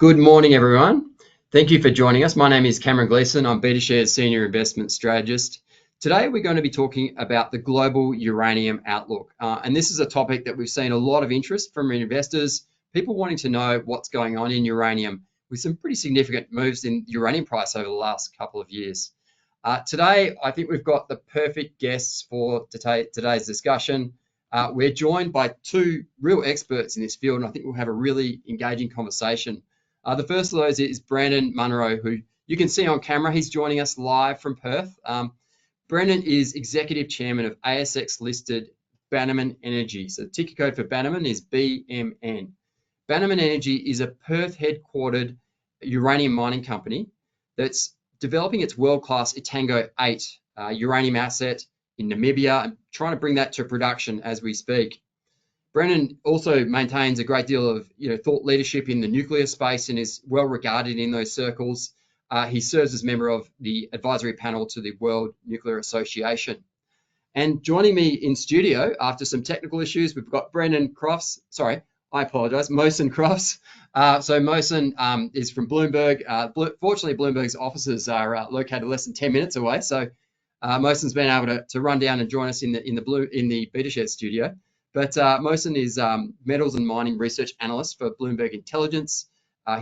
Good morning, everyone. Thank you for joining us. My name is Cameron Gleeson. I'm Betashares Senior Investment Strategist. Today, we're going to be talking about the global uranium outlook. And this is a topic that we've seen a lot of interest from investors, people wanting to know what's going on in uranium with some pretty significant moves in uranium price over the last couple of years. Today, I think we've got the perfect guests for today's discussion. We're joined by two real experts in this field, and I think we'll have a really engaging conversation. The first of those is Brandon Munro, who you can see on camera. He's joining us live from Perth. Brandon is Executive Chairman of ASX-listed Bannerman Energy. So the ticker code for Bannerman is BMN. Bannerman Energy is a Perth-headquartered uranium mining company that's developing its world-class Etango 8 uranium asset in Namibia and trying to bring that to production as we speak. Brennan also maintains a great deal of thought leadership in the nuclear space and is well regarded in those circles. He serves as member of the advisory panel to the World Nuclear Association. And joining me in studio after some technical issues, we've got Mohsen Crofts. Mohsen Crofts. So Mohsen is from Bloomberg. Fortunately, Bloomberg's offices are located less than 10 minutes away. So Mohsen's been able to run down and join us in the Betashares studio. But Mohsen is Metals and Mining Research Analyst for Bloomberg Intelligence.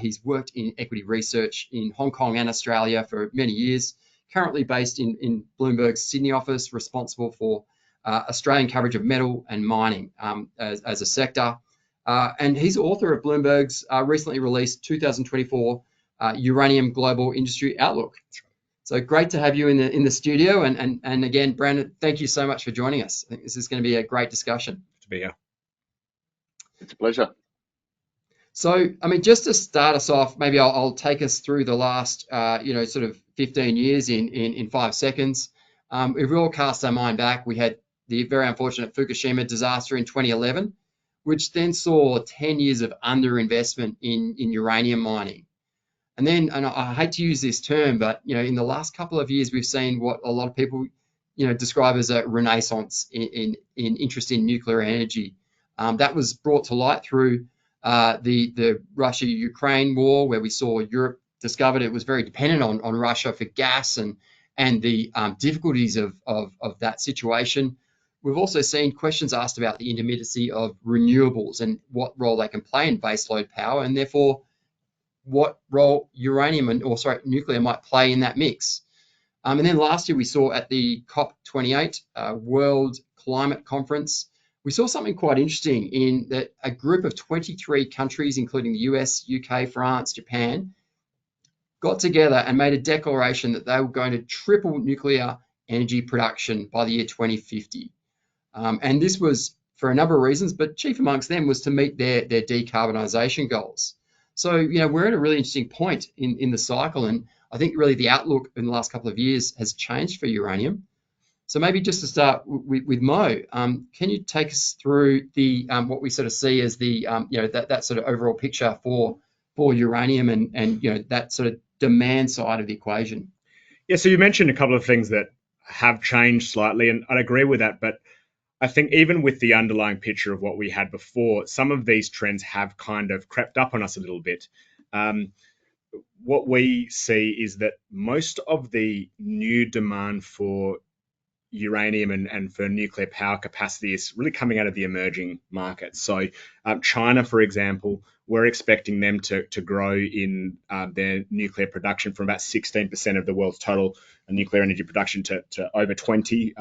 He's worked in equity research in Hong Kong and Australia for many years, currently based in Bloomberg's Sydney office, responsible for Australian coverage of metal and mining as a sector. And he's author of Bloomberg's recently released 2024 Uranium Global Industry Outlook. So great to have you in the studio. And again, Brandon, thank you so much for joining us. I think this is going to be a great discussion. To be here. It's a pleasure. So, I mean, just to start us off, maybe I'll take us through the last, sort of 15 years in 5 seconds. If we all cast our mind back, we had the very unfortunate Fukushima disaster in 2011, which then saw 10 years of underinvestment in uranium mining. And then, and I hate to use this term, but in the last couple of years, we've seen what a lot of people, describe as a renaissance in interest in nuclear energy. That was brought to light through the Russia-Ukraine war, where we saw Europe discovered it was very dependent on Russia for gas and the difficulties of that situation. We've also seen questions asked about the intermittency of renewables and what role they can play in baseload power, and therefore what role nuclear might play in that mix. And then last year we saw at the COP28 World Climate Conference, we saw something quite interesting in that a group of 23 countries, including the US, UK, France, Japan, got together and made a declaration that they were going to triple nuclear energy production by the year 2050. And this was for a number of reasons, but chief amongst them was to meet their decarbonisation goals. So, we're at a really interesting point in the cycle, and I think really the outlook in the last couple of years has changed for uranium. So maybe just to start with Mo, can you take us through the what we sort of see as the that sort of overall picture for uranium and that sort of demand side of the equation? Yeah, so you mentioned a couple of things that have changed slightly, and I'd agree with that. But I think even with the underlying picture of what we had before, some of these trends have kind of crept up on us a little bit. What we see is that most of the new demand for uranium and for nuclear power capacity is really coming out of the emerging markets. So China, for example, we're expecting them to grow in their nuclear production from about 16% of the world's total nuclear energy production to over 20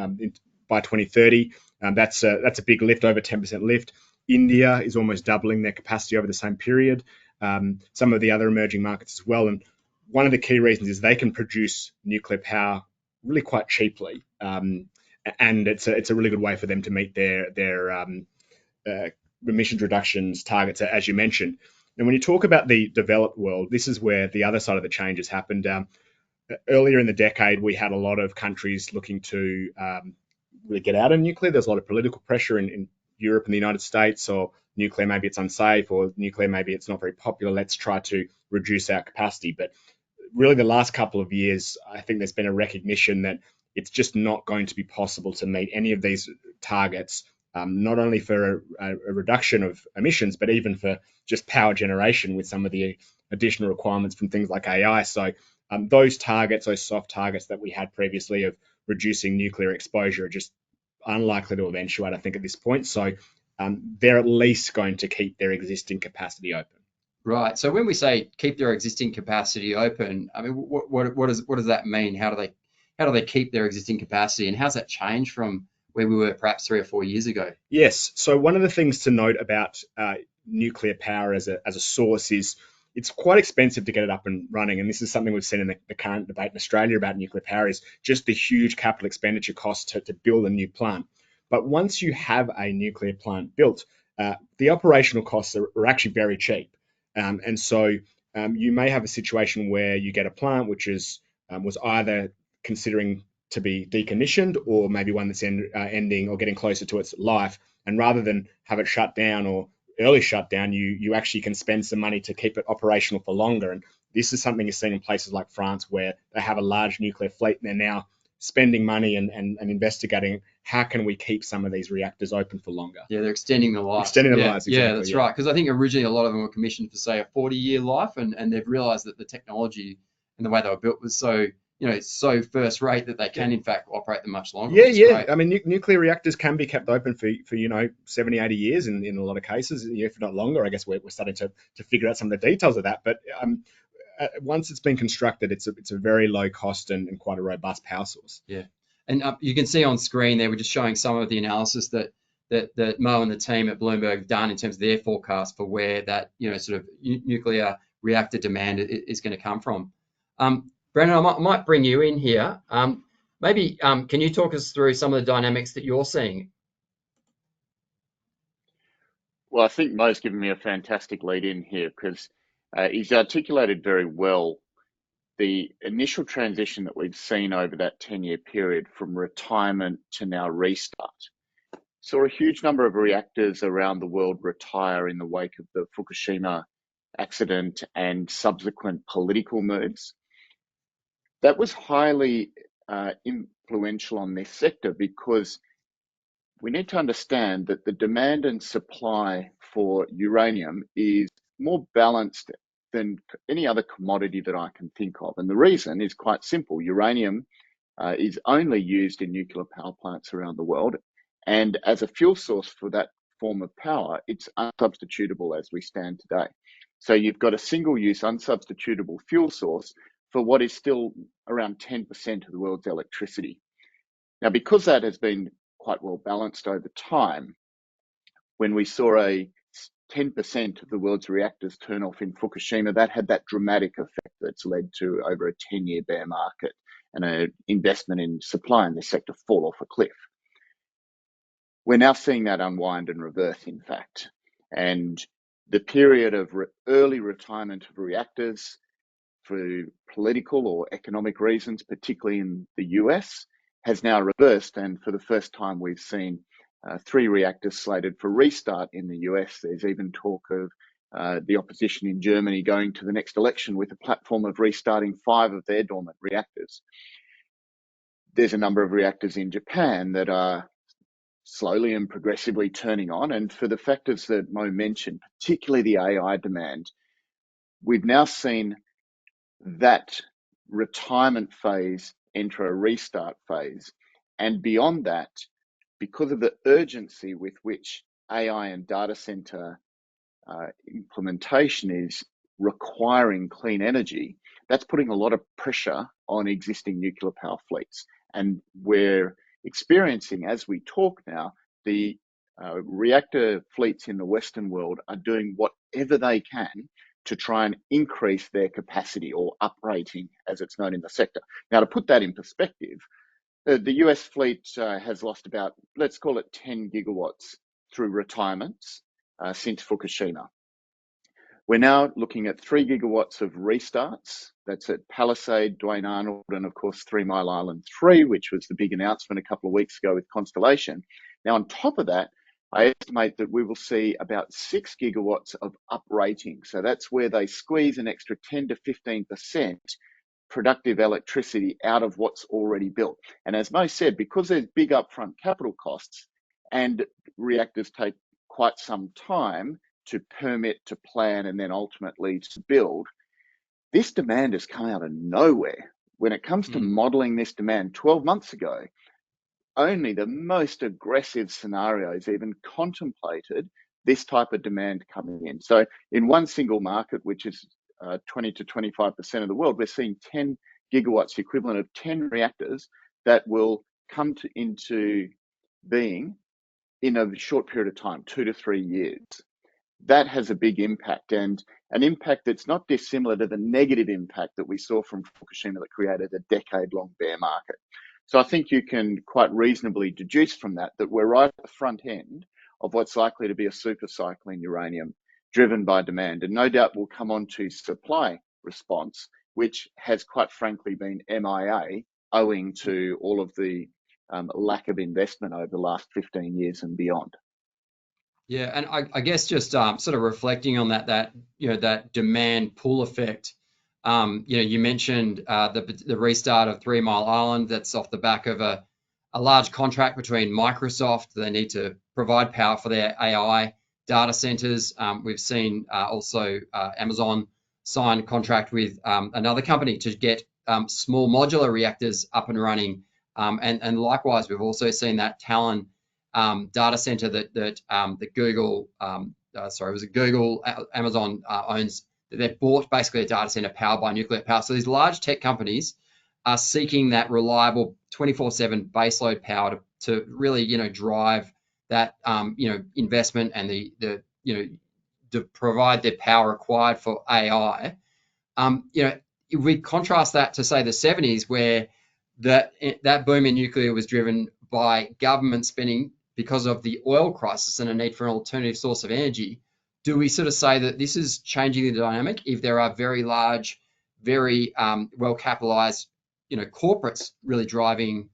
by 2030. That's a big lift, over 10% lift. India is almost doubling their capacity over the same period. Some of the other emerging markets as well. And one of the key reasons is they can produce nuclear power really quite cheaply. And it's a really good way for them to meet their emissions reductions targets, as you mentioned. And when you talk about the developed world, this is where the other side of the change has happened. Earlier in the decade, we had a lot of countries looking to really get out of nuclear. There's a lot of political pressure in Europe and the United States, or nuclear maybe it's unsafe, or nuclear maybe it's not very popular. Let's try to reduce our capacity. But really the last couple of years, I think there's been a recognition that it's just not going to be possible to meet any of these targets not only for a reduction of emissions, but even for just power generation with some of the additional requirements from things like AI. So those targets, those soft targets that we had previously of reducing nuclear exposure are just unlikely to eventuate, I think, at this point. So they're at least going to keep their existing capacity open. Right. So when we say keep their existing capacity open, I mean, what does that mean? How do they keep their existing capacity, and how's that changed from where we were perhaps 3 or 4 years ago? Yes. So one of the things to note about nuclear power as a source is it's quite expensive to get it up and running. And this is something we've seen in the current debate in Australia about nuclear power, is just the huge capital expenditure cost to build a new plant. But once you have a nuclear plant built, the operational costs are actually very cheap. And so you may have a situation where you get a plant which was either considering to be decommissioned, or maybe one that's ending or getting closer to its life. And rather than have it shut down or early shut down, you actually can spend some money to keep it operational for longer. And this is something you're seeing in places like France, where they have a large nuclear fleet and they're now spending money and investigating how can we keep some of these reactors open for longer. Yeah, they're extending the life. Extending the lives, exactly. Yeah, that's right. Because I think originally a lot of them were commissioned for, say, a 40-year life, and they've realised that the technology and the way they were built was so so first rate that they can in fact operate them much longer. Yeah. Great. I mean, nuclear reactors can be kept open for 70, 80 years in a lot of cases, if not longer. I guess we're starting to figure out some of the details of that. But once it's been constructed, it's a very low cost and quite a robust power source. Yeah, and you can see on screen there, we're just showing some of the analysis that Mo and the team at Bloomberg have done in terms of their forecast for where that sort of nuclear reactor demand is going to come from. Brendan, I might bring you in here. Maybe can you talk us through some of the dynamics that you're seeing? Well, I think Mo's given me a fantastic lead in here, because he's articulated very well the initial transition that we've seen over that 10-year period from retirement to now restart. Saw a huge number of reactors around the world retire in the wake of the Fukushima accident and subsequent political moves. That was highly influential on this sector, because we need to understand that the demand and supply for uranium is more balanced than any other commodity that I can think of. And the reason is quite simple. Uranium is only used in nuclear power plants around the world. And as a fuel source for that form of power, it's unsubstitutable as we stand today. So you've got a single-use unsubstitutable fuel source for what is still around 10% of the world's electricity. Now, because that has been quite well balanced over time, when we saw a 10% of the world's reactors turn off in Fukushima, that had that dramatic effect that's led to over a 10-year bear market and an investment in supply in this sector fall off a cliff. We're now seeing that unwind and reverse, in fact. And the period of early retirement of reactors for political or economic reasons, particularly in the US, has now reversed. And for the first time, we've seen 3 reactors slated for restart in the US. There's even talk of the opposition in Germany going to the next election with a platform of restarting 5 of their dormant reactors. There's a number of reactors in Japan that are slowly and progressively turning on. And for the factors that Mo mentioned, particularly the AI demand, we've now seen that retirement phase enter a restart phase. And beyond that, because of the urgency with which AI and data center implementation is requiring clean energy, that's putting a lot of pressure on existing nuclear power fleets. And we're experiencing, as we talk now, the reactor fleets in the Western world are doing whatever they can to try and increase their capacity, or uprating, as it's known in the sector. Now, to put that in perspective, the US fleet has lost about, let's call it 10 gigawatts through retirements since Fukushima. We're now looking at 3 gigawatts of restarts. That's at Palisade, Duane Arnold, and of course 3 Mile Island 3, which was the big announcement a couple of weeks ago with Constellation. Now, on top of that, I estimate that we will see about 6 gigawatts of uprating. So that's where they squeeze an extra 10 to 15% productive electricity out of what's already built. And as Mo said, because there's big upfront capital costs and reactors take quite some time to permit, to plan, and then ultimately to build. This demand has come out of nowhere. When it comes to modeling this demand 12 months ago, only the most aggressive scenarios even contemplated this type of demand coming in. So in one single market, which is 20 to 25% of the world, we're seeing 10 gigawatts, equivalent of 10 reactors that will come into being in a short period of time, 2 to 3 years. That has a big impact, and an impact that's not dissimilar to the negative impact that we saw from Fukushima that created a decade-long bear market. So I think you can quite reasonably deduce from that we're right at the front end of what's likely to be a super cycle in uranium driven by demand. And no doubt we'll come on to supply response, which has quite frankly been MIA owing to all of the lack of investment over the last 15 years and beyond. Yeah, and I guess just sort of reflecting on that that demand pull effect. You mentioned the restart of 3 Mile Island. That's off the back of a large contract between Microsoft. They need to provide power for their AI data centers. We've seen also Amazon sign a contract with another company to get small modular reactors up and running. And likewise, we've also seen that Talon data center that Google, Amazon owns. They've bought basically a data center powered by nuclear power. So these large tech companies are seeking that reliable 24/7 baseload power to really, drive that, investment and to provide the power required for AI. If we contrast that to say the 70s, where that boom in nuclear was driven by government spending because of the oil crisis and a need for an alternative source of energy, do we sort of say that this is changing the dynamic if there are very large, very well-capitalized, corporates really driving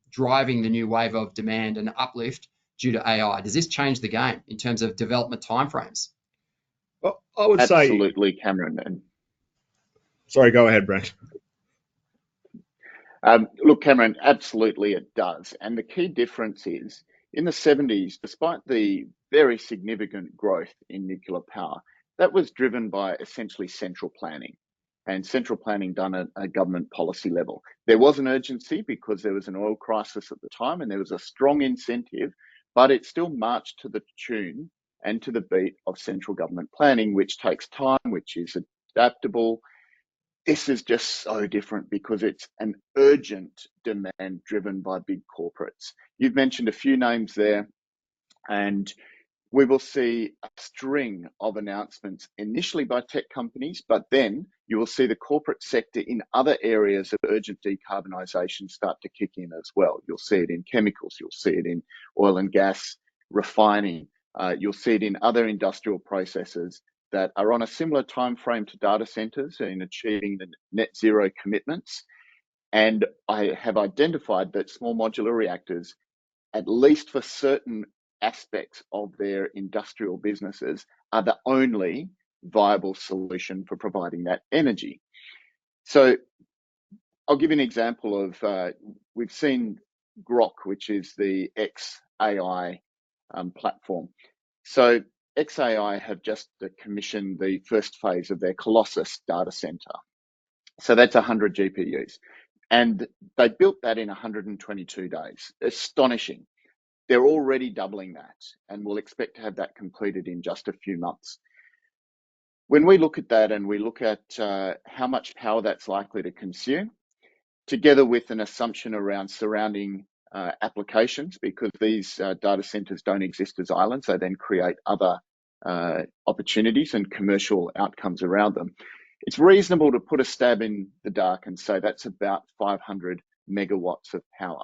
the new wave of demand and uplift due to AI? Does this change the game in terms of development timeframes? Well, I would say absolutely, Cameron. Sorry, go ahead, Brent. Look, Cameron, absolutely it does. And the key difference is, in the 70s, despite the very significant growth in nuclear power, that was driven by essentially central planning, and central planning done at a government policy level. There was an urgency because there was an oil crisis at the time and there was a strong incentive, but it still marched to the tune and to the beat of central government planning, which takes time, which is adaptable. This is just so different because it's an urgent demand driven by big corporates. You've mentioned a few names there, and we will see a string of announcements initially by tech companies, but then you will see the corporate sector in other areas of urgent decarbonisation start to kick in as well. You'll see it in chemicals, you'll see it in oil and gas refining, you'll see it in other industrial processes that are on a similar time frame to data centers in achieving the net zero commitments. And I have identified that small modular reactors, at least for certain aspects of their industrial businesses, are the only viable solution for providing that energy. So I'll give you an example of, we've seen Grok, which is the xAI platform. So xAI have just commissioned the first phase of their Colossus data center. So that's 100 GPUs. And they built that in 122 days. Astonishing. They're already doubling that, and we'll expect to have that completed in just a few months. When we look at that and we look at how much power that's likely to consume, together with an assumption around surrounding applications, because these data centers don't exist as islands, they then create other opportunities and commercial outcomes around them. It's reasonable to put a stab in the dark and say that's about 500 megawatts of power.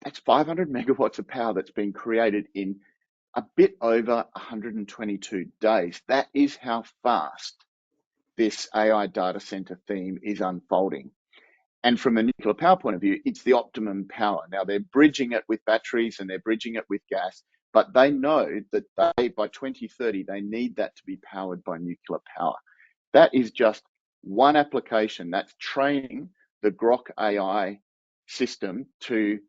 That's 500 megawatts of power that's been created in a bit over 122 days. That is how fast this AI data center theme is unfolding. And from a nuclear power point of view, it's the optimum power. Now, they're bridging it with batteries and they're bridging it with gas, but they know that by 2030, they need that to be powered by nuclear power. That is just one application. That's training the Grok AI system to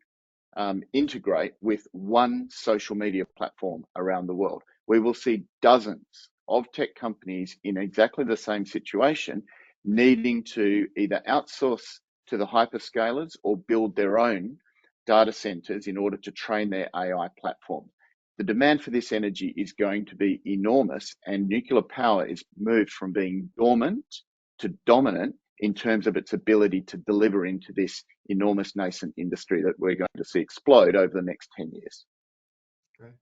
integrate with one social media platform around the world. We will see dozens of tech companies in exactly the same situation, needing to either outsource to the hyperscalers or build their own data centers in order to train their AI platform. The demand for this energy is going to be enormous, and nuclear power is moved from being dormant to dominant in terms of its ability to deliver into this enormous nascent industry that we're going to see explode over the next 10 years. Great.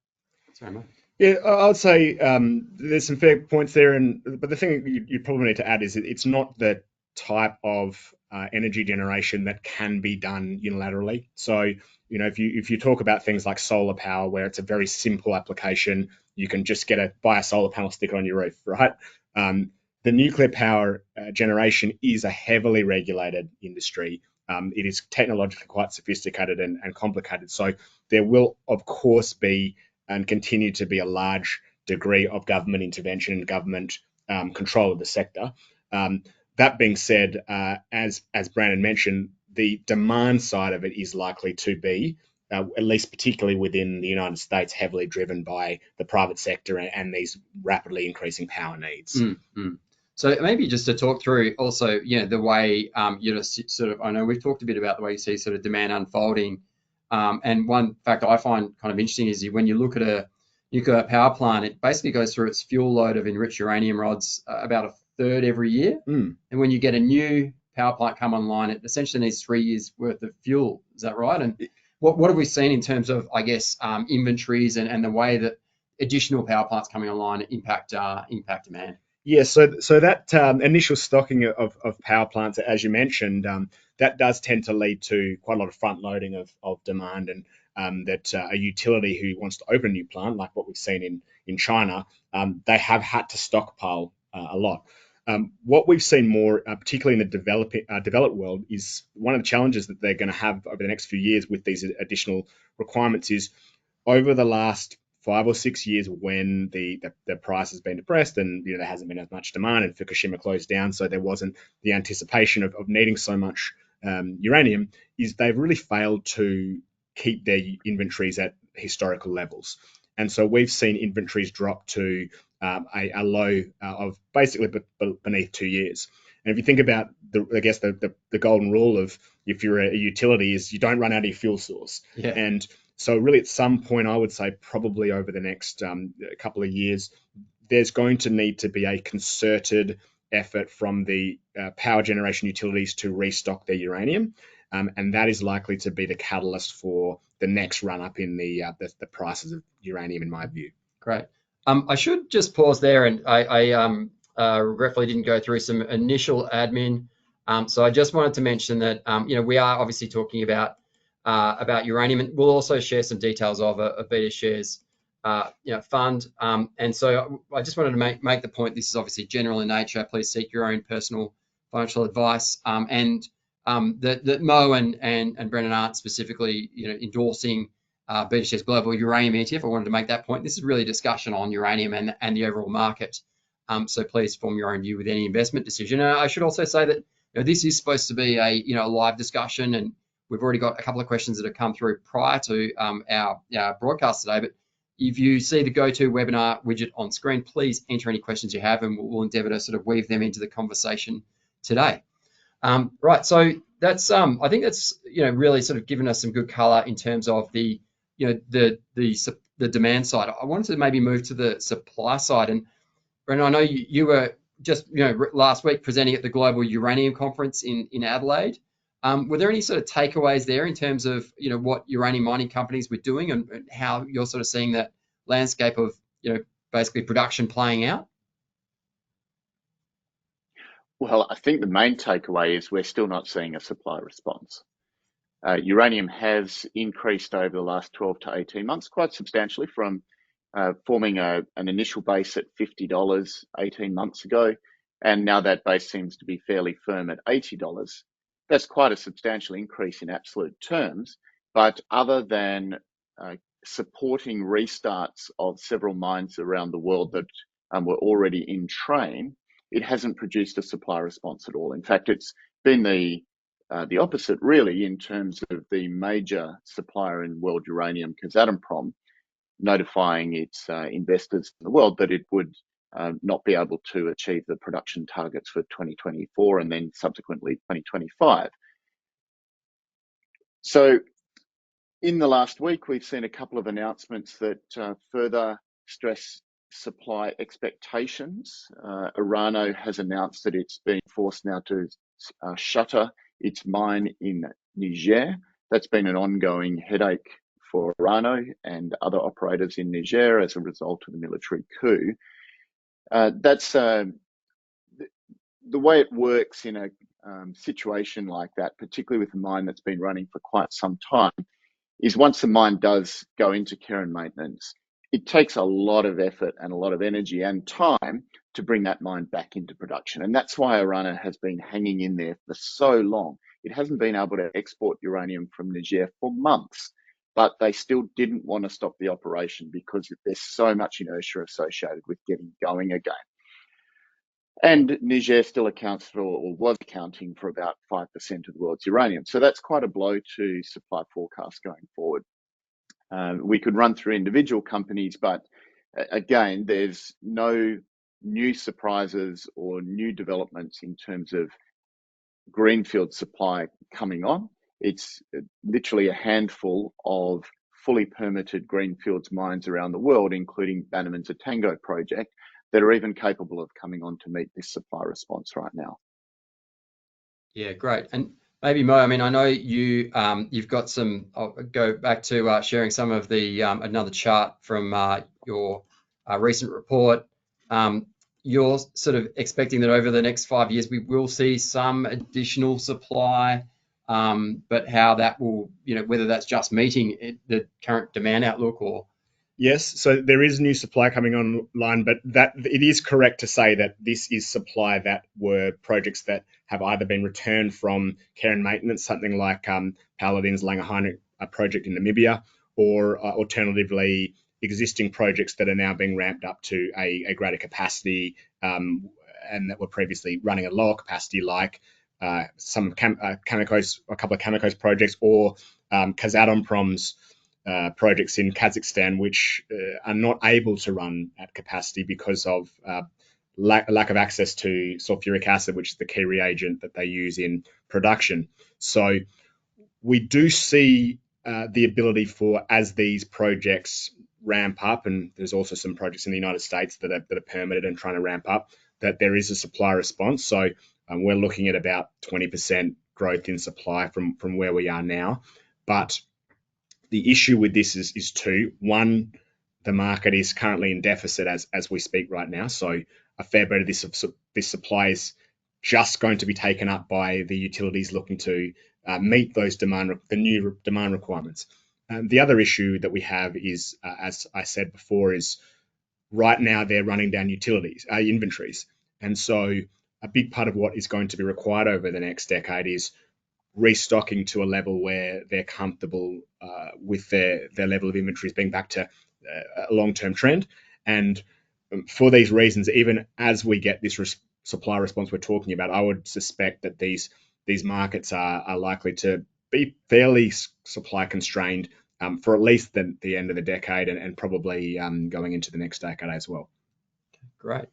Sorry, mate. Yeah, I'd say there's some fair points there, but the thing you probably need to add is it's not the type of energy generation that can be done unilaterally. So, if you talk about things like solar power, where it's a very simple application, you can just buy a solar panel, stick it on your roof, right? The nuclear power generation is a heavily regulated industry. It is technologically quite sophisticated and complicated. So there will, of course, be and continue to be a large degree of government intervention and government control of the sector. That being said, as Brandon mentioned, the demand side of it is likely to be, at least particularly within the United States, heavily driven by the private sector and these rapidly increasing power needs. Mm-hmm. So maybe just to talk through also, the way sort of, I know we've talked a bit about the way you see sort of demand unfolding. And one fact I find kind of interesting is when you look at a nuclear power plant, it basically goes through its fuel load of enriched uranium rods about a third every year. And when you get a new power plant come online, it essentially needs 3 years worth of fuel. Is that right? And what have we seen in terms of, I guess, inventories and the way that additional power plants coming online impact demand? Yeah, so that initial stocking of power plants, as you mentioned, that does tend to lead to quite a lot of front loading of demand, and that a utility who wants to open a new plant, like what we've seen in China, they have had to stockpile a lot. What we've seen more, particularly in the developed world, is one of the challenges that they're going to have over the next few years with these additional requirements is over the last 5 or 6 years when the price has been depressed and there hasn't been as much demand and Fukushima closed down, so there wasn't the anticipation of needing so much uranium, is they've really failed to keep their inventories at historical levels. And so we've seen inventories drop to a low of basically beneath 2 years. And if you think about the golden rule of if you're a utility is you don't run out of your fuel source. Yeah. And so really at some point, I would say probably over the next couple of years, there's going to need to be a concerted effort from the power generation utilities to restock their uranium. And that is likely to be the catalyst for the next run up in the prices of uranium, in my view. Great. I should just pause there, and I regretfully didn't go through some initial admin. So I just wanted to mention that we are obviously talking about uranium, and we'll also share some details of a Betashares fund. And so I just wanted to make the point. This is obviously general in nature. Please seek your own personal financial advice. And that Mo and Brendan aren't specifically endorsing Betashares Global Uranium ETF. I wanted to make that point. This is really a discussion on uranium and the overall market. So please form your own view with any investment decision. I should also say that this is supposed to be a live discussion, and we've already got a couple of questions that have come through prior to our broadcast today. But if you see the GoToWebinar widget on screen, please enter any questions you have, and we'll endeavour to sort of weave them into the conversation today. Right, so that's I think that's really sort of given us some good colour in terms of the demand side. I wanted to maybe move to the supply side, and Brendan, I know you were just last week presenting at the Global Uranium Conference in Adelaide. Were there any sort of takeaways there in terms of what uranium mining companies were doing and how you're sort of seeing that landscape of basically production playing out? Well, I think the main takeaway is we're still not seeing a supply response. Uranium has increased over the last 12 to 18 months quite substantially from forming an initial base at $50 18 months ago, and now that base seems to be fairly firm at $80. That's quite a substantial increase in absolute terms, but other than supporting restarts of several mines around the world that were already in train, it hasn't produced a supply response at all. In fact, it's been the the opposite, really, in terms of the major supplier in world uranium, Kazatomprom, notifying its investors in the world that it would not be able to achieve the production targets for 2024 and then subsequently 2025. So in the last week, we've seen a couple of announcements that further stress supply expectations. Orano has announced that it's being forced now to shutter its mine in Niger. That's been an ongoing headache for Orano and other operators in Niger as a result of the military coup. That's the way it works in a situation like that, particularly with a mine that's been running for quite some time, is once the mine does go into care and maintenance, it takes a lot of effort and a lot of energy and time to bring that mine back into production. And that's why Orano has been hanging in there for so long. It hasn't been able to export uranium from Niger for months, but they still didn't want to stop the operation because there's so much inertia associated with getting going again. And Niger still accounts for, or was accounting for, about 5% of the world's uranium. So that's quite a blow to supply forecasts going forward. We could run through individual companies, but again, there's no new surprises or new developments in terms of greenfield supply coming on. It's literally a handful of fully permitted greenfields mines around the world, including Bannerman's Etango project, that are even capable of coming on to meet this supply response right now. Yeah, great. And maybe Mo, I mean, I know you've got some. I'll go back to sharing some of the another chart from your recent report. You're sort of expecting that over the next 5 years we will see some additional supply, but how that will, whether that's just meeting the current demand outlook or. Yes, so there is new supply coming online, but that it is correct to say that this is supply that were projects that have either been returned from care and maintenance, something like Paladin's Langer project in Namibia, or alternatively existing projects that are now being ramped up to a greater capacity and that were previously running at lower capacity, like some a couple of Cameco's projects, or Kazatomprom's projects in Kazakhstan, which are not able to run at capacity because of lack of access to sulfuric acid, which is the key reagent that they use in production. So we do see the ability for, as these projects ramp up, and there's also some projects in the United States that are permitted and trying to ramp up, that there is a supply response. So we're looking at about 20% growth in supply from where we are now. But the issue with this is two. One, the market is currently in deficit as we speak right now. So a fair bit of this supply is just going to be taken up by the utilities looking to meet those the new demand requirements. The other issue that we have is, as I said before, is right now they're running down inventories. And so a big part of what is going to be required over the next decade is restocking to a level where they're comfortable with their level of inventories being back to a long-term trend. And for these reasons, even as we get this supply response we're talking about, I would suspect that these markets are likely to be fairly supply constrained for at least the end of the decade and probably going into the next decade as well. Great.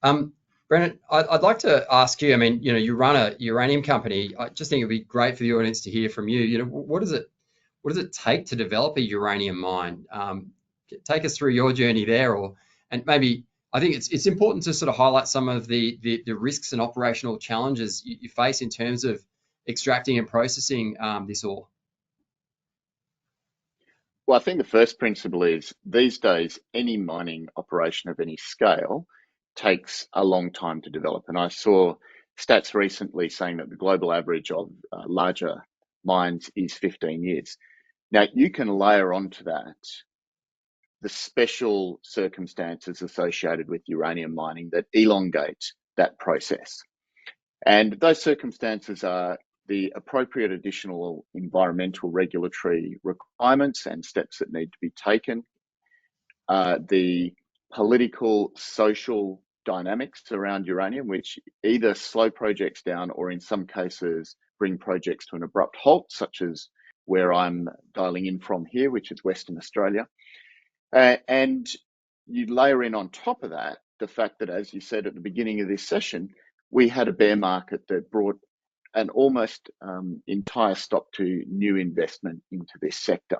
Brendan, I'd like to ask you, I mean, you run a uranium company. I just think it'd be great for the audience to hear from you. What does it take to develop a uranium mine? Take us through your journey there, and maybe I think it's important to sort of highlight some of the risks and operational challenges you face in terms of extracting and processing this ore. Well, I think the first principle is, these days, any mining operation of any scale takes a long time to develop. And I saw stats recently saying that the global average of larger mines is 15 years. Now, you can layer onto that the special circumstances associated with uranium mining that elongate that process. And those circumstances are the appropriate additional environmental regulatory requirements and steps that need to be taken, the political, social dynamics around uranium, which either slow projects down or in some cases bring projects to an abrupt halt, such as where I'm dialing in from here, which is Western Australia. And you layer in on top of that the fact that, as you said at the beginning of this session, we had a bear market that brought an almost entire stop to new investment into this sector.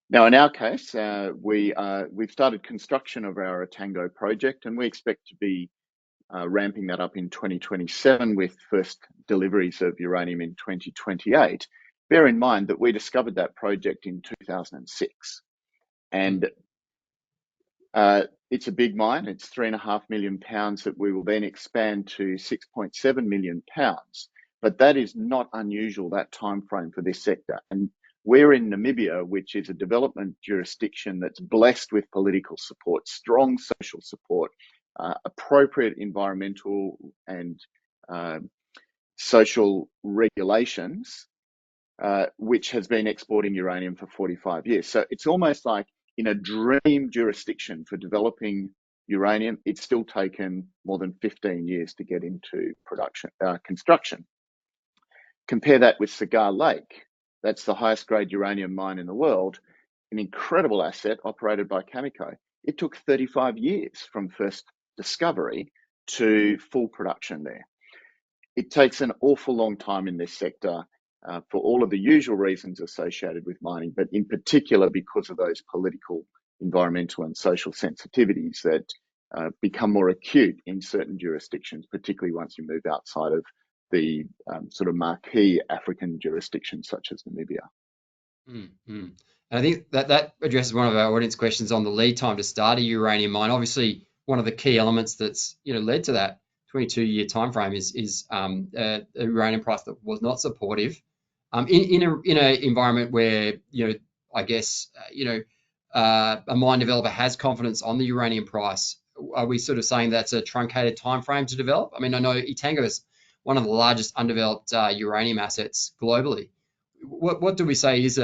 Now, in our case, we've started construction of our Etango project, and we expect to be ramping that up in 2027 with first deliveries of uranium in 2028. Bear in mind that we discovered that project in 2006, and it's a big mine. It's 3.5 million pounds that we will then expand to 6.7 million pounds. But that is not unusual, that time frame for this sector. And we're in Namibia, which is a development jurisdiction that's blessed with political support, strong social support, appropriate environmental and social regulations, which has been exporting uranium for 45 years. So it's almost like in a dream jurisdiction for developing uranium, it's still taken more than 15 years to get into construction. Compare that with Cigar Lake. That's the highest grade uranium mine in the world, an incredible asset operated by Cameco. It took 35 years from first discovery to full production there. It takes an awful long time in this sector for all of the usual reasons associated with mining, but in particular because of those political, environmental and social sensitivities that become more acute in certain jurisdictions, particularly once you move outside of the sort of marquee African jurisdictions such as Namibia. And I think that addresses one of our audience questions on the lead time to start a uranium mine. Obviously, one of the key elements that's led to that 22-year time frame is a uranium price that was not supportive. In an environment where I guess a mine developer has confidence on the uranium price, are we sort of saying that's a truncated time frame to develop? I mean, I know Etango is one of the largest undeveloped uranium assets globally. What do we say is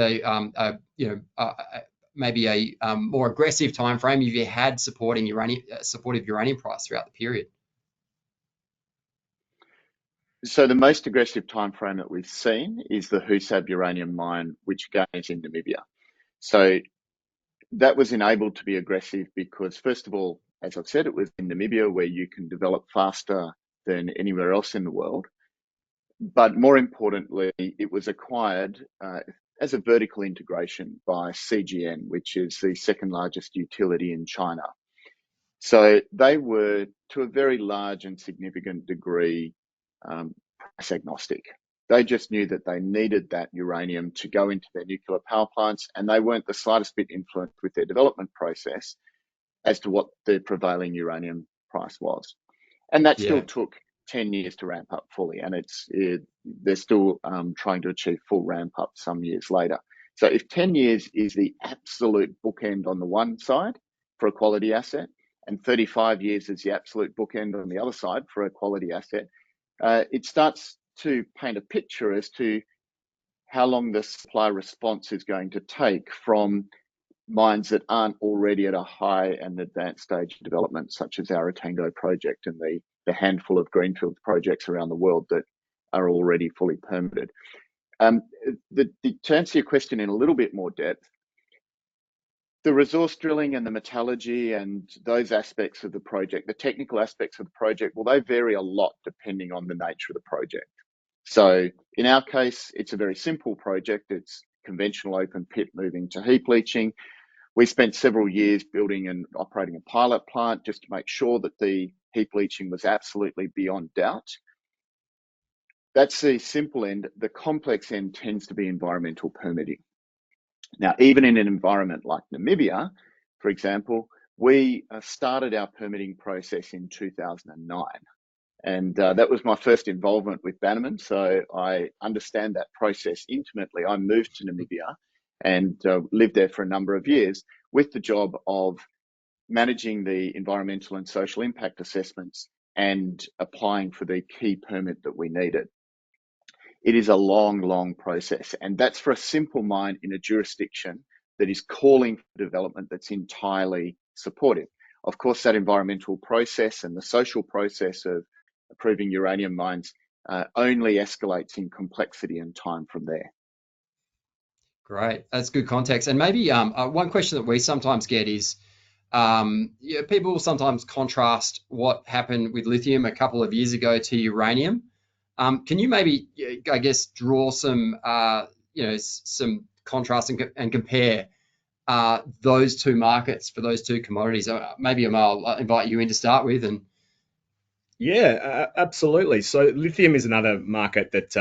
maybe a more aggressive time frame if you had supportive uranium price throughout the period? So the most aggressive time frame that we've seen is the Husab uranium mine, which again is in Namibia. So that was enabled to be aggressive because, first of all, as I've said, it was in Namibia where you can develop faster than anywhere else in the world. But more importantly, it was acquired as a vertical integration by CGN, which is the second largest utility in China. So they were, to a very large and significant degree, price agnostic. They just knew that they needed that uranium to go into their nuclear power plants, and they weren't the slightest bit influenced with their development process as to what the prevailing uranium price was. And that still took 10 years to ramp up fully, and they're still trying to achieve full ramp up some years later. So if 10 years is the absolute bookend on the one side for a quality asset, and 35 years is the absolute bookend on the other side for a quality asset, it starts to paint a picture as to how long the supply response is going to take from mines that aren't already at a high and advanced stage of development, such as our Etango project and the handful of greenfield projects around the world that are already fully permitted. To answer your question in a little bit more depth, the resource drilling and the metallurgy and those aspects of the project, the technical aspects of the project, well, they vary a lot depending on the nature of the project. So in our case, it's a very simple project. It's conventional open pit moving to heap leaching. We spent several years building and operating a pilot plant just to make sure that the heap leaching was absolutely beyond doubt. That's the simple end. The complex end tends to be environmental permitting. Now, even in an environment like Namibia, for example, we started our permitting process in 2009. And that was my first involvement with Bannerman, so I understand that process intimately. I moved to Namibia and lived there for a number of years with the job of managing the environmental and social impact assessments and applying for the key permit that we needed. It is a long, long process, and that's for a simple mine in a jurisdiction that is calling for development that's entirely supportive. Of course, that environmental process and the social process of approving uranium mines only escalates in complexity and time from there. Great, that's good context. And maybe one question that we sometimes get is, people sometimes contrast what happened with lithium a couple of years ago to uranium. Can you maybe, I guess, draw some, some contrast and compare those two markets for those two commodities? Maybe I'll invite you in to start with. And Yeah, absolutely. So lithium is another market that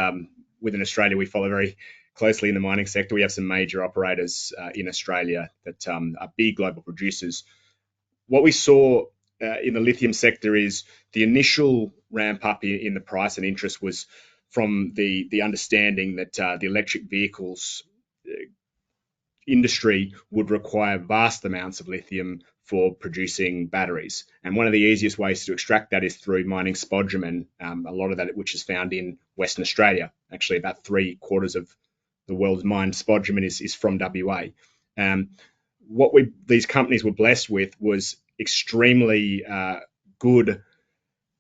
within Australia we follow very closely in the mining sector. We have some major operators in Australia that are big global producers. What we saw in the lithium sector is the initial ramp up in the price and interest was from the understanding that the electric vehicles industry would require vast amounts of lithium for producing batteries. And one of the easiest ways to extract that is through mining spodumene, a lot of that which is found in Western Australia. Actually, about 3/4 of the world's mined spodumene is from WA. What these companies were blessed with was extremely good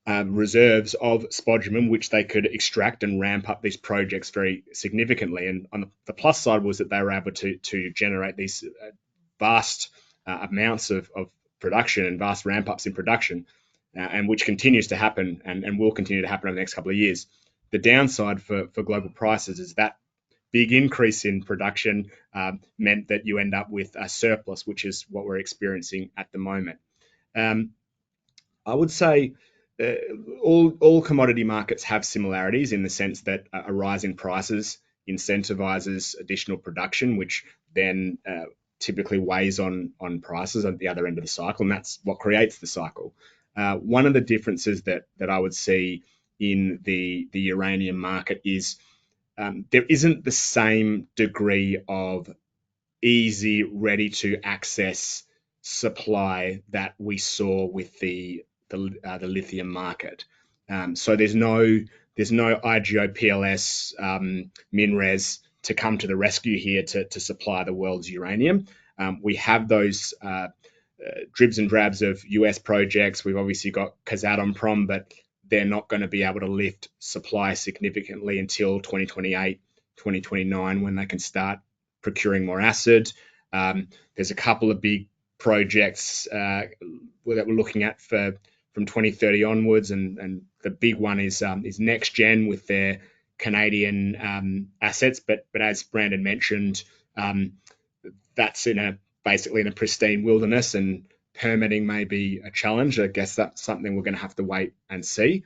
reserves of spodumene, which they could extract and ramp up these projects very significantly. And on the plus side was that they were able to generate these vast amounts of production and vast ramp ups in production, and which continues to happen and will continue to happen over the next couple of years. The downside for global prices is that big increase in production meant that you end up with a surplus, which is what we're experiencing at the moment. I would say all commodity markets have similarities in the sense that a rise in prices incentivizes additional production, which then typically weighs on prices at the other end of the cycle, and that's what creates the cycle. One of the differences that I would see in the uranium market is there isn't the same degree of easy, ready to access supply that we saw with the lithium market. So there's no IGO, PLS, MinRes to come to the rescue here to supply the world's uranium. We have those dribs and drabs of US projects. We've obviously got Kazatomprom, but they're not going to be able to lift supply significantly until 2028, 2029, when they can start procuring more acid. There's a couple of big projects that we're looking at from 2030 onwards, and the big one is NextGen with their Canadian assets. But as Brandon mentioned, that's basically in a pristine wilderness, and permitting may be a challenge. I guess that's something we're going to have to wait and see.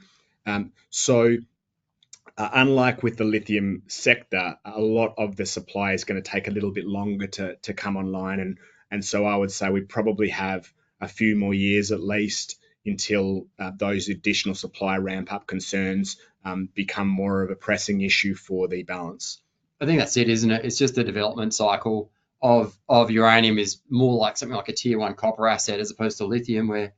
Unlike with the lithium sector, a lot of the supply is going to take a little bit longer to come online. And so I would say we probably have a few more years at least until those additional supply ramp up concerns become more of a pressing issue for the balance. I think that's it, isn't it? It's just the development cycle of uranium is more like something like a tier one copper asset as opposed to lithium, where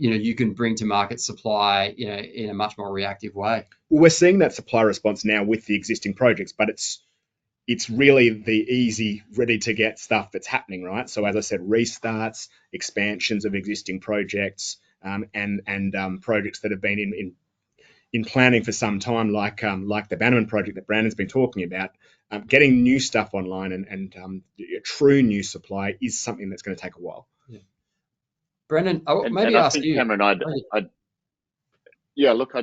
you can bring to market supply in a much more reactive way. Well, we're seeing that supply response now with the existing projects, but it's really the easy, ready to get stuff that's happening, right? So as I said, restarts, expansions of existing projects, and projects that have been in planning for some time, like the Bannerman project that Brandon's been talking about. Getting new stuff online and true new supply is something that's going to take a while. Yeah. Brendan, maybe I ask think, you. Cameron, I'd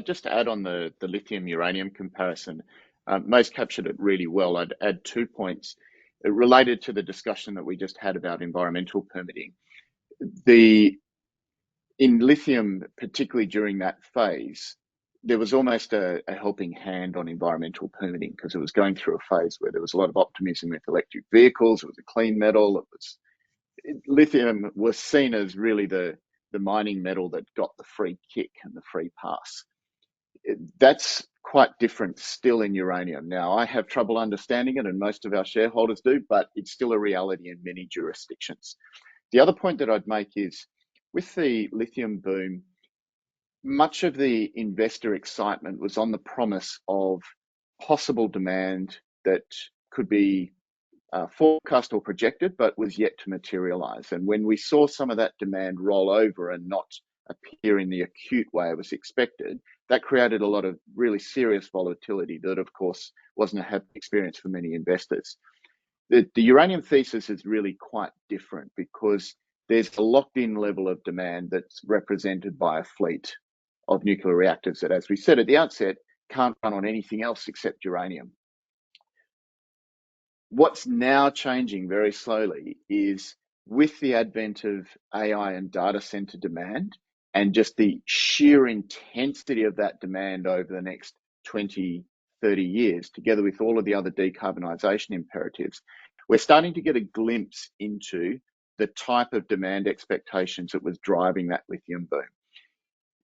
just add on the lithium uranium comparison. Most captured it really well. I'd add 2 points related to the discussion that we just had about environmental permitting. In lithium, particularly during that phase, there was almost a helping hand on environmental permitting because it was going through a phase where there was a lot of optimism with electric vehicles. It was a clean metal. Lithium was seen as really the mining metal that got the free kick and the free pass. That's quite different still in uranium. Now, I have trouble understanding it, and most of our shareholders do, but it's still a reality in many jurisdictions. The other point that I'd make is with the lithium boom, much of the investor excitement was on the promise of possible demand that could be forecast or projected, but was yet to materialize. And when we saw some of that demand roll over and not appear in the acute way it was expected, that created a lot of really serious volatility that, of course, wasn't a happy experience for many investors. The uranium thesis is really quite different because there's a locked-in level of demand that's represented by a fleet of nuclear reactors that, as we said at the outset, can't run on anything else except uranium. What's now changing very slowly is with the advent of AI and data center demand and just the sheer intensity of that demand over the next 20, 30 years, together with all of the other decarbonisation imperatives, we're starting to get a glimpse into the type of demand expectations that was driving that lithium boom.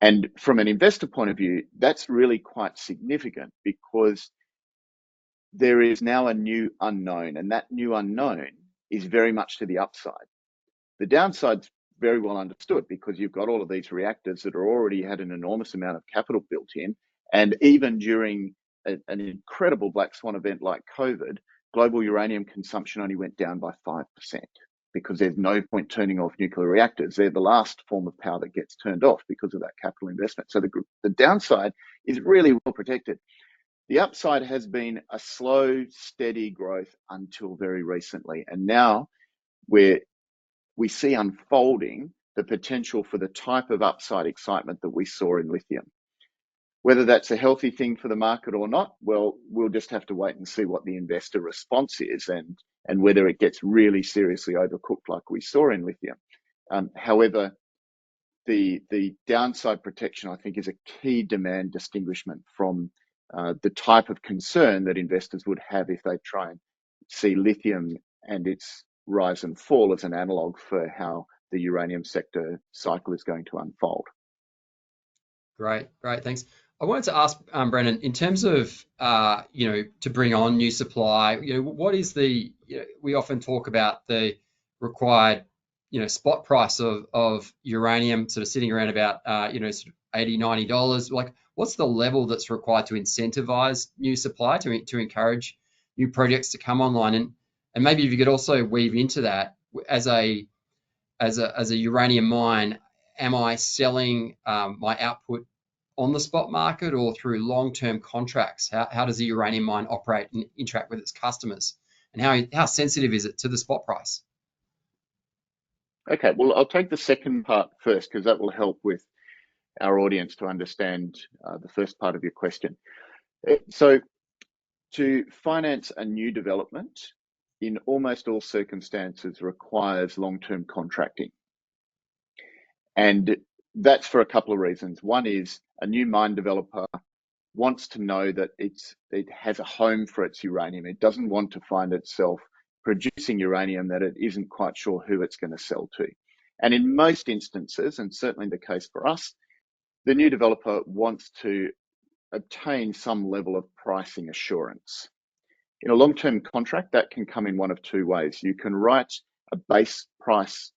And from an investor point of view, that's really quite significant because there is now a new unknown, and that new unknown is very much to the upside. The downside's very well understood because you've got all of these reactors that are already had an enormous amount of capital built in, and even during an incredible black swan event like COVID, global uranium consumption only went down by 5% because there's no point turning off nuclear reactors. They're the last form of power that gets turned off because of that capital investment. So the downside is really well protected. The upside has been a slow, steady growth until very recently. And now we see unfolding the potential for the type of upside excitement that we saw in lithium. Whether that's a healthy thing for the market or not, well, we'll just have to wait and see what the investor response is and whether it gets really seriously overcooked like we saw in lithium. However, the downside protection, I think, is a key demand distinguishment from the type of concern that investors would have if they try and see lithium and its rise and fall as an analog for how the uranium sector cycle is going to unfold. Great, thanks. I wanted to ask Brennan, in terms of to bring on new supply, what is the we often talk about the required spot price of uranium sort of sitting around about sort of $80-90. Like, what's the level that's required to incentivize new supply to encourage new projects to come online? And maybe if you could also weave into that as a uranium mine, am I selling my output on the spot market or through long-term contracts? How does the uranium mine operate and interact with its customers? And how sensitive is it to the spot price? Okay, well, I'll take the second part first because that will help with our audience to understand the first part of your question. So to finance a new development in almost all circumstances requires long-term contracting. And that's for a couple of reasons. One is a new mine developer wants to know that it has a home for its uranium. It doesn't want to find itself producing uranium that it isn't quite sure who it's going to sell to. And in most instances, and certainly the case for us, the new developer wants to obtain some level of pricing assurance. In a long-term contract, that can come in one of two ways. You can write a base price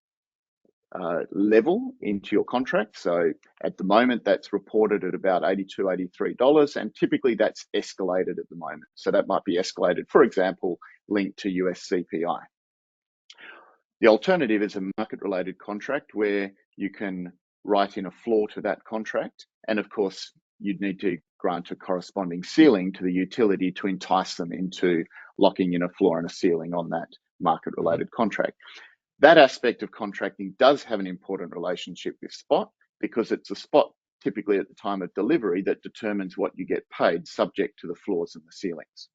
level into your contract. So at the moment, that's reported at about $82, $83, and typically that's escalated at the moment. So that might be escalated, for example, linked to US CPI. The alternative is a market-related contract where you can write in a floor to that contract. And of course, you'd need to grant a corresponding ceiling to the utility to entice them into locking in a floor and a ceiling on that market-related contract. That aspect of contracting does have an important relationship with spot because it's a spot typically at the time of delivery that determines what you get paid subject to the floors and the ceilings.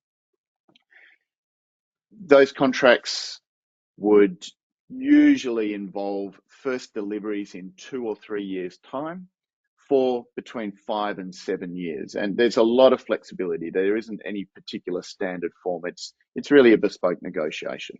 Those contracts would usually involve first deliveries in 2 or 3 years' time for between 5 and 7 years. And there's a lot of flexibility. There isn't any particular standard form. It's really a bespoke negotiation,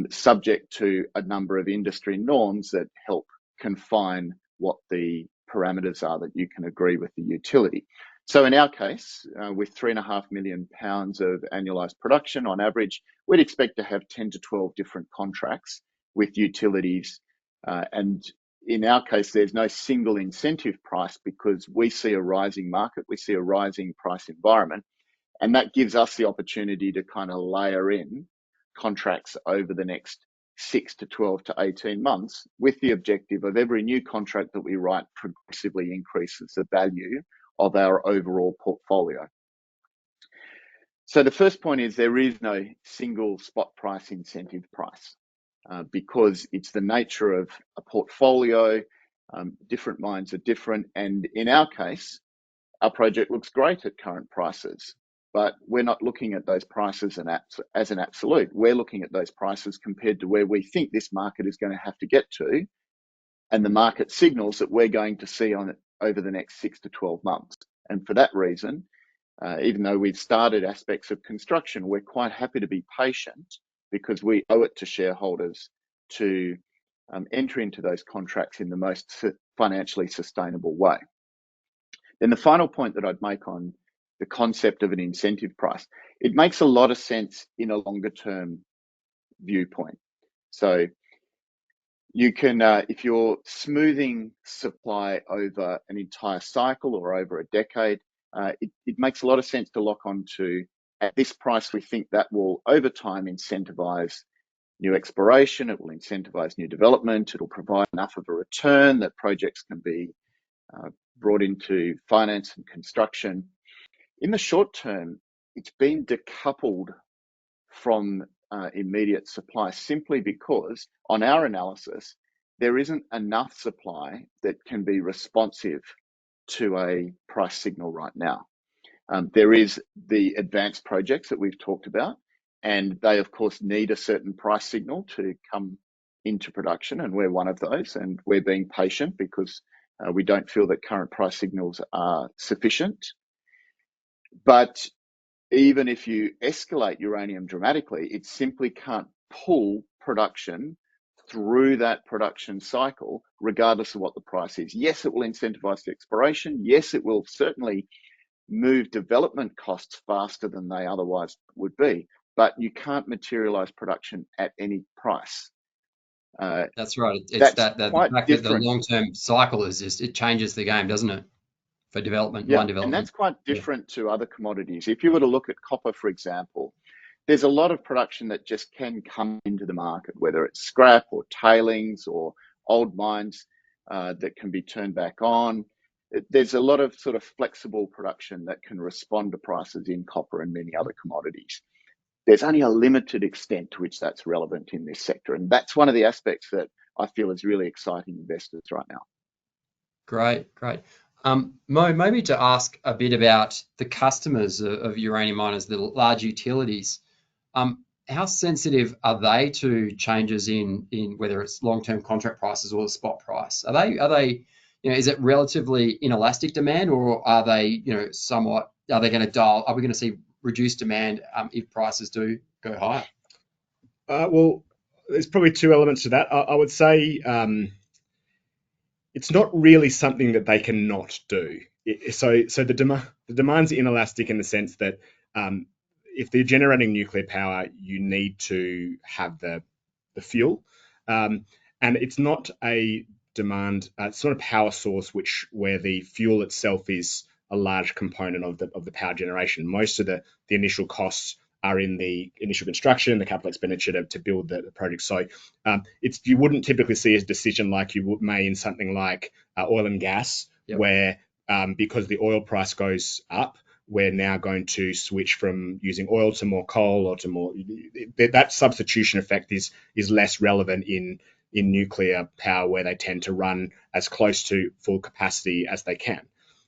subject to a number of industry norms that help confine what the parameters are that you can agree with the utility. So in our case, with 3.5 million pounds of annualized production on average, we'd expect to have 10 to 12 different contracts with utilities. And in our case, there's no single incentive price because we see a rising market, we see a rising price environment, and that gives us the opportunity to kind of layer in contracts over the next 6 to 12 to 18 months, with the objective of every new contract that we write progressively increases the value of our overall portfolio. So the first point is there is no single spot price incentive price because it's the nature of a portfolio. Different mines are different. And in our case, our project looks great at current prices, but we're not looking at those prices as an absolute. We're looking at those prices compared to where we think this market is going to have to get to, and the market signals that we're going to see on it over the next 6 to 12 months. And for that reason, even though we've started aspects of construction, we're quite happy to be patient because we owe it to shareholders to enter into those contracts in the most financially sustainable way. Then the final point that I'd make on the concept of an incentive price, it makes a lot of sense in a longer term viewpoint. So you can, if you're smoothing supply over an entire cycle or over a decade, it makes a lot of sense to lock on to, at this price, we think that will over time incentivize new exploration, it will incentivize new development, it'll provide enough of a return that projects can be brought into finance and construction. In the short term, it's been decoupled from immediate supply simply because on our analysis, there isn't enough supply that can be responsive to a price signal right now. There is the advanced projects that we've talked about, and they of course need a certain price signal to come into production, and we're one of those, and we're being patient because we don't feel that current price signals are sufficient. But even if you escalate uranium dramatically, it simply can't pull production through that production cycle, regardless of what the price is. Yes, it will incentivize the exploration. Yes, it will certainly move development costs faster than they otherwise would be, but you can't materialize production at any price. That's right. It's the fact that the long-term cycle is just, it changes the game, doesn't it? For development, mine development. And that's quite different to other commodities. If you were to look at copper, for example, there's a lot of production that just can come into the market, whether it's scrap or tailings or old mines that can be turned back on. There's a lot of sort of flexible production that can respond to prices in copper and many other commodities. There's only a limited extent to which that's relevant in this sector. And that's one of the aspects that I feel is really exciting investors right now. Great. Mo, maybe to ask a bit about the customers of uranium miners, the large utilities. How sensitive are they to changes in whether it's long-term contract prices or the spot price? Are they is it relatively inelastic demand, or are they somewhat? Are we going to see reduced demand if prices do go higher? Well, there's probably two elements to that. I would say it's not really something that they cannot do. So the demand's inelastic in the sense that if they're generating nuclear power, you need to have the fuel, and it's not a demand. It's not a power source where the fuel itself is a large component of the power generation. Most of the initial costs are in the initial construction, the capital expenditure to build the project. So you wouldn't typically see a decision like you may in something like oil and gas, where because the oil price goes up, we're now going to switch from using oil to more coal or to more. That substitution effect is less relevant in nuclear power, where they tend to run as close to full capacity as they can.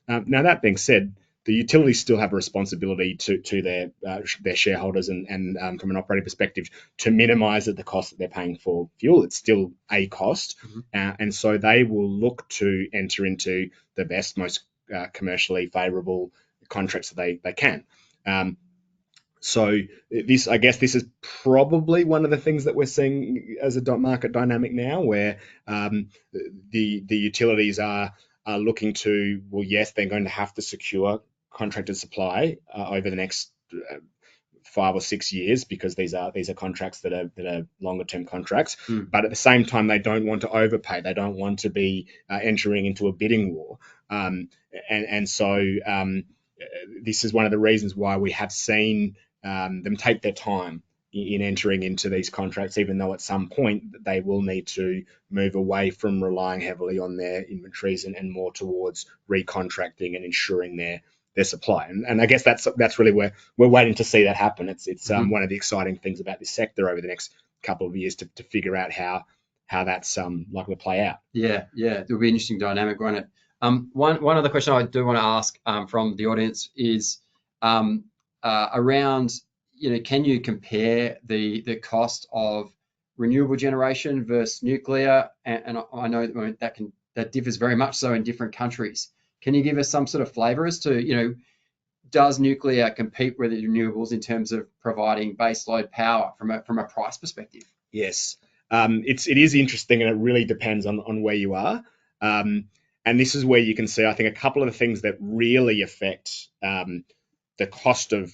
Now, that being said, the utilities still have a responsibility to their shareholders and from an operating perspective to minimise the cost that they're paying for fuel. It's still a cost, and so they will look to enter into the best, most commercially favourable contracts that they can. So I guess this is probably one of the things that we're seeing as a market dynamic now, where the utilities are looking to, well, yes, they're going to have to secure contracted supply over the next 5 or 6 years, because these are contracts that are longer term contracts. But at the same time, they don't want to overpay. They don't want to be entering into a bidding war. And so this is one of the reasons why we have seen them take their time in entering into these contracts, even though at some point they will need to move away from relying heavily on their inventories and more towards recontracting and ensuring their supply. And I guess that's really where we're waiting to see that happen. It's one of the exciting things about this sector over the next couple of years to figure out how that's likely to play out. Yeah, it'll be an interesting dynamic, won't it? One other question I do want to ask from the audience is around, can you compare the cost of renewable generation versus nuclear? And I know that differs very much so in different countries. Can you give us some sort of flavour as to, does nuclear compete with the renewables in terms of providing baseload power from a price perspective? Yes, it is interesting, and it really depends on where you are. And this is where you can see, I think, a couple of the things that really affect the cost of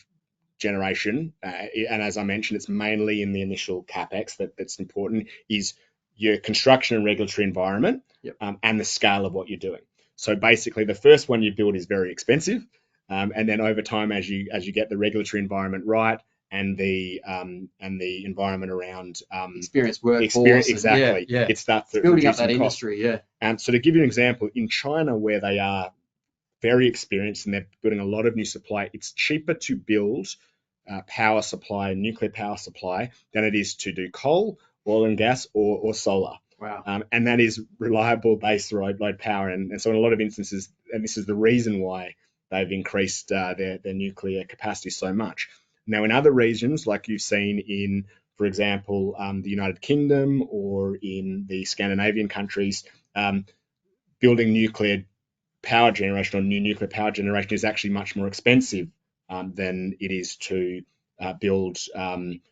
generation. And as I mentioned, it's mainly in the initial capex that's important, is your construction and regulatory environment. Yep. And the scale of what you're doing. So basically, the first one you build is very expensive, and then over time, as you get the regulatory environment right, and the environment around experienced workforce, exactly, it starts building up that industry. Yeah. And so to give you an example, in China, where they are very experienced and they're building a lot of new supply, it's cheaper to build power supply, nuclear power supply, than it is to do coal, oil and gas, or solar. Wow. And that is reliable base load power. And so in a lot of instances, and this is the reason why they've increased their nuclear capacity so much. Now, in other regions, like you've seen in, for example, the United Kingdom or in the Scandinavian countries, building nuclear power generation or new nuclear power generation is actually much more expensive than it is to build,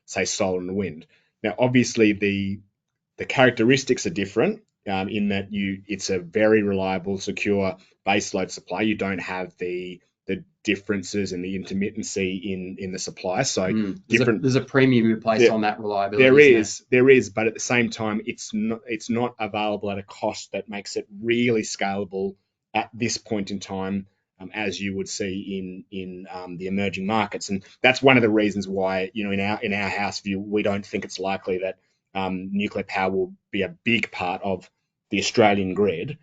say, solar and wind. Now, obviously, the characteristics are different in that it's a very reliable, secure baseload supply. You don't have the differences and the intermittency in the supply. So there's a premium you place on that reliability. There is, but at the same time, it's not available at a cost that makes it really scalable at this point in time, as you would see in the emerging markets. And that's one of the reasons why, in our house view, we don't think it's likely that nuclear power will be a big part of the Australian grid,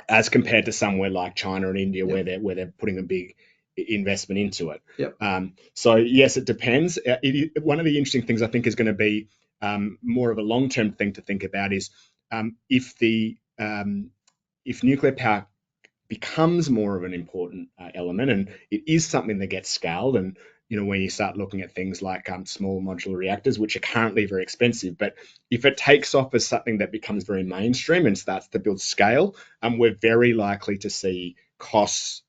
as compared to somewhere like China and India, where they're putting a big investment into it. Yep. So yes, it depends. One of the interesting things I think is going to be more of a long-term thing to think about is if nuclear power becomes more of an important element, and it is something that gets scaled, and when you start looking at things like small modular reactors, which are currently very expensive, but if it takes off as something that becomes very mainstream and starts to build scale, we're very likely to see costs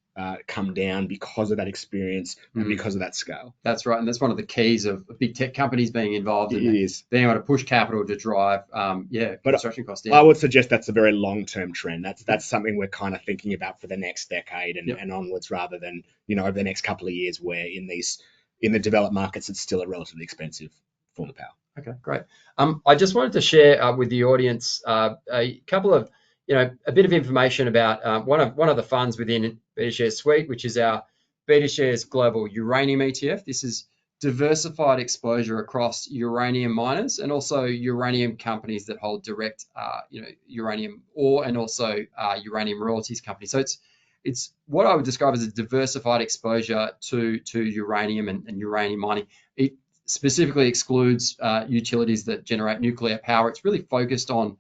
come down because of that experience and because of that scale. That's right, and that's one of the keys of big tech companies being involved in being able to push capital to drive construction costs down. I would suggest that's a very long-term trend. That's something we're kind of thinking about for the next decade and onwards, rather than over the next couple of years, where in the developed markets it's still a relatively expensive form of power. Okay, great. I just wanted to share with the audience a couple of a bit of information about one of the funds within Betashares suite, which is our Betashares Global Uranium ETF. This is diversified exposure across uranium miners and also uranium companies that hold direct, uranium ore, and also uranium royalties companies. So it's what I would describe as a diversified exposure to uranium and uranium mining. It specifically excludes utilities that generate nuclear power. It's really focused on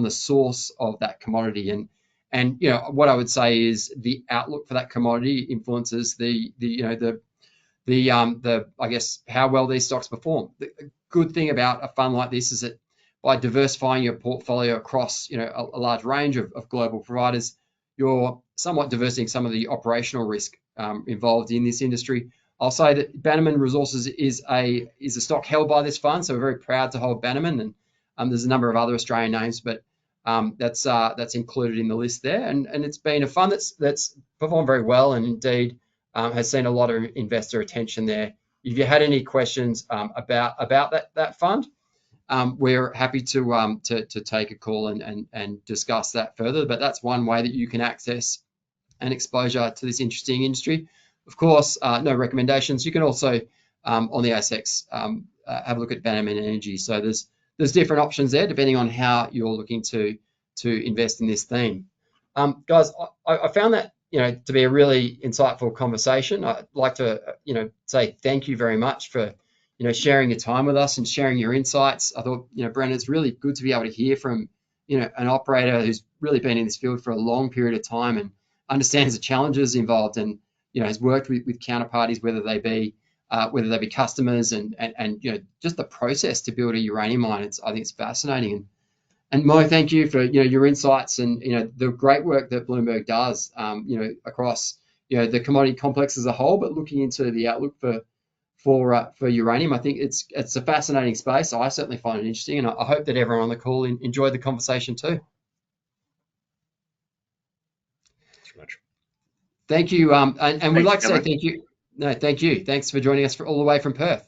the source of that commodity, and what I would say is the outlook for that commodity influences the I guess how well these stocks perform. The good thing about a fund like this is that by diversifying your portfolio across a large range of global providers, you're somewhat diversifying some of the operational risk involved in this industry. I'll say that Bannerman Resources is a stock held by this fund, so we're very proud to hold Bannerman, and there's a number of other Australian names, but that's included in the list there, and it's been a fund that's performed very well, and indeed has seen a lot of investor attention there. If you had any questions about that fund, we're happy to take a call and discuss that further. But that's one way that you can access an exposure to this interesting industry. Of course, no recommendations. You can also on the ASX, have a look at Bannerman Energy. So there's different options there depending on how you're looking to invest in this theme. Guys, I found that to be a really insightful conversation. I'd like to say thank you very much for sharing your time with us and sharing your insights. I thought Brendan, it's really good to be able to hear from an operator who's really been in this field for a long period of time and understands the challenges involved, and has worked with counterparties, whether they be customers, and just the process to build a uranium mine. I think it's fascinating. And Mo, thank you for your insights and the great work that Bloomberg does across the commodity complex as a whole, but looking into the outlook for uranium. I think it's a fascinating space. I certainly find it interesting, and I hope that everyone on the call enjoyed the conversation too. Thanks very much. Thank you. And we'd like to say Cameron. thank you. No, thank you. Thanks for joining us all the way from Perth.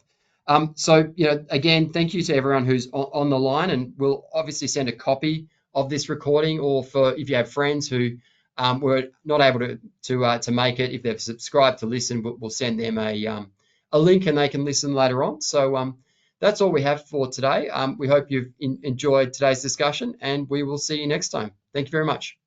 So, again, thank you to everyone who's on the line, and we'll obviously send a copy of this recording, or if you have friends who were not able to make it, if they've subscribed to listen, we'll send them a link and they can listen later on. So that's all we have for today. We hope you've enjoyed today's discussion, and we will see you next time. Thank you very much.